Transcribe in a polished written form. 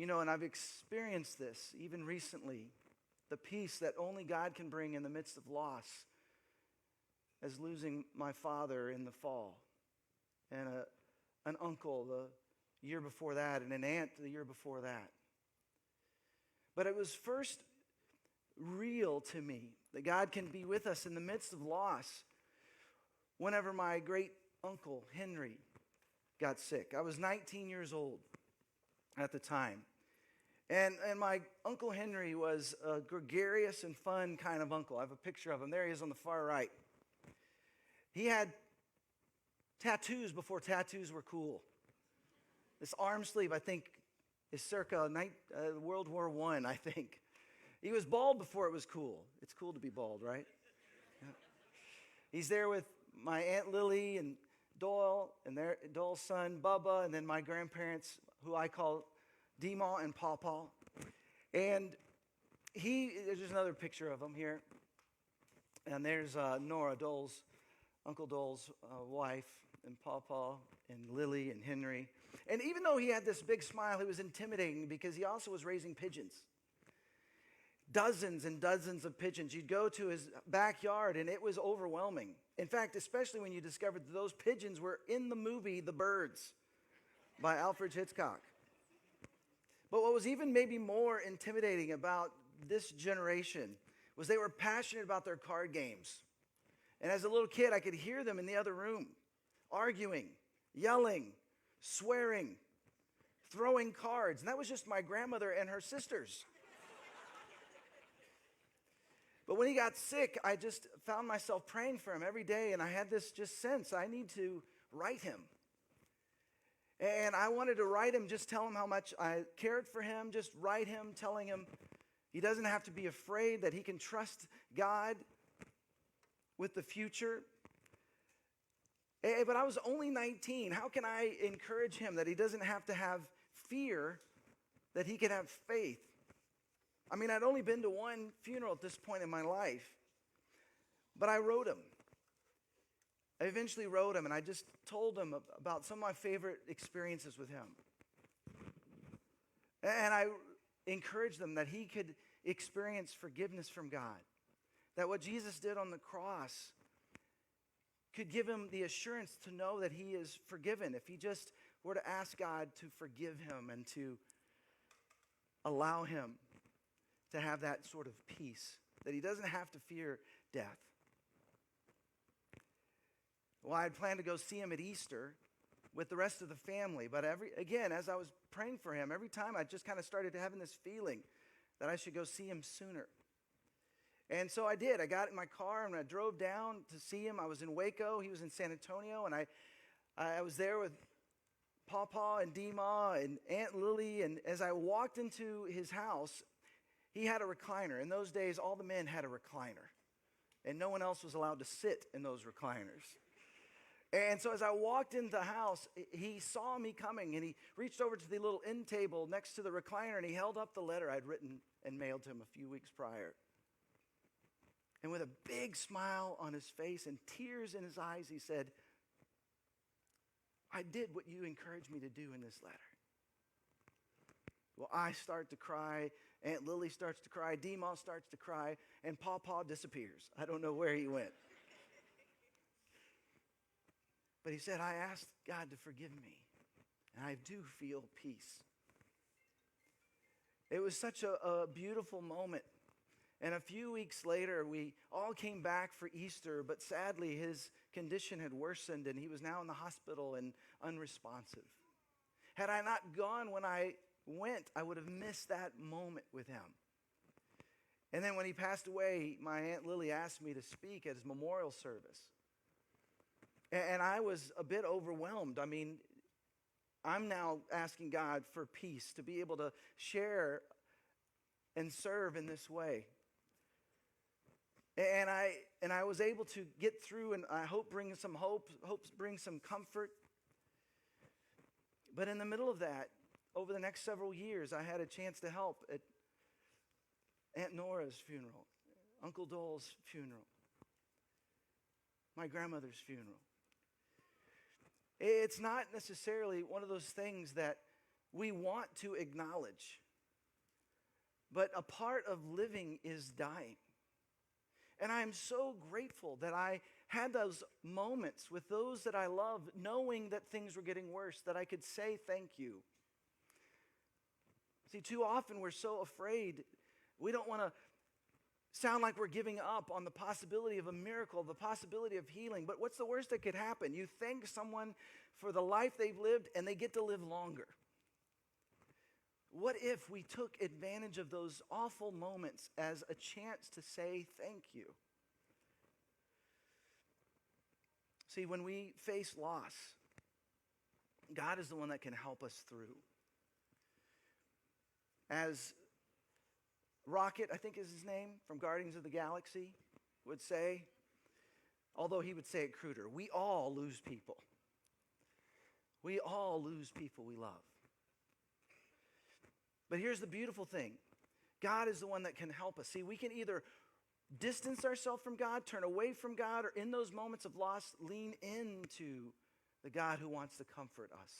And I've experienced this even recently, the peace that only God can bring in the midst of loss, as losing my father in the fall, and an uncle the year before that, and an aunt the year before that. But it was first real to me that God can be with us in the midst of loss whenever my great uncle Henry got sick. I was 19 years old at the time. And my Uncle Henry was a gregarious and fun kind of uncle. I have a picture of him. There he is on the far right. He had tattoos before tattoos were cool. This arm sleeve, I think, is circa World War I think. He was bald before it was cool. It's cool to be bald, right? Yeah. He's there with my Aunt Lillie and Doyle and Doyle's son, Bubba, and then my grandparents, who I call Dima and Pawpaw. And there's another picture of him here. And there's Nora, Uncle Dole's wife, and Pawpaw, and Lillie, and Henry. And even though he had this big smile, he was intimidating because he also was raising pigeons. Dozens and dozens of pigeons. You'd go to his backyard, and it was overwhelming. In fact, especially when you discovered that those pigeons were in the movie The Birds by Alfred Hitchcock. But what was even maybe more intimidating about this generation was they were passionate about their card games. And as a little kid, I could hear them in the other room, arguing, yelling, swearing, throwing cards. And that was just my grandmother and her sisters. But when he got sick, I just found myself praying for him every day, and I had this just sense, I need to write him. And I wanted to write him, just tell him how much I cared for him, just write him, telling him he doesn't have to be afraid, that he can trust God with the future. But I was only 19. How can I encourage him that he doesn't have to have fear, that he can have faith? I mean, I'd only been to one funeral at this point in my life, but I wrote him. I eventually wrote him, and I just told him about some of my favorite experiences with him. And I encouraged him that he could experience forgiveness from God, that what Jesus did on the cross could give him the assurance to know that he is forgiven if he just were to ask God to forgive him and to allow him to have that sort of peace, that he doesn't have to fear death. Well, I had planned to go see him at Easter with the rest of the family, but as I was praying for him, every time I just kind of started having this feeling that I should go see him sooner. And so I did. I got in my car and I drove down to see him. I was in Waco. He was in San Antonio, and I was there with Pawpaw and Dima and Aunt Lillie, and as I walked into his house, he had a recliner. In those days, all the men had a recliner, and no one else was allowed to sit in those recliners. And so as I walked into the house, he saw me coming, and he reached over to the little end table next to the recliner, and he held up the letter I'd written and mailed to him a few weeks prior. And with a big smile on his face and tears in his eyes, he said, "I did what you encouraged me to do in this letter." Well, I start to cry, Aunt Lillie starts to cry, Dima starts to cry, and Pawpaw disappears. I don't know where he went. But he said, "I asked God to forgive me, and I do feel peace." It was such a beautiful moment. And a few weeks later, we all came back for Easter, but sadly, his condition had worsened, and he was now in the hospital and unresponsive. Had I not gone when I went, I would have missed that moment with him. And then when he passed away, my Aunt Lillie asked me to speak at his memorial service. And I was a bit overwhelmed. I mean, I'm now asking God for peace, to be able to share and serve in this way. And I was able to get through, and I hope bring some hope bring some comfort. But in the middle of that, over the next several years, I had a chance to help at Aunt Nora's funeral, Uncle Dole's funeral, my grandmother's funeral. It's not necessarily one of those things that we want to acknowledge. But a part of living is dying. And I am so grateful that I had those moments with those that I love, knowing that things were getting worse, that I could say thank you. See, too often we're so afraid. We don't want to sound like we're giving up on the possibility of a miracle, the possibility of healing. But what's the worst that could happen? You thank someone for the life they've lived and they get to live longer. What if we took advantage of those awful moments as a chance to say thank you? See, when we face loss, God is the one that can help us through. As Rocket, I think is his name, from Guardians of the Galaxy, would say, although he would say it cruder, we all lose people. We all lose people we love. But here's the beautiful thing. God is the one that can help us. See, we can either distance ourselves from God, turn away from God, or in those moments of loss, lean into the God who wants to comfort us.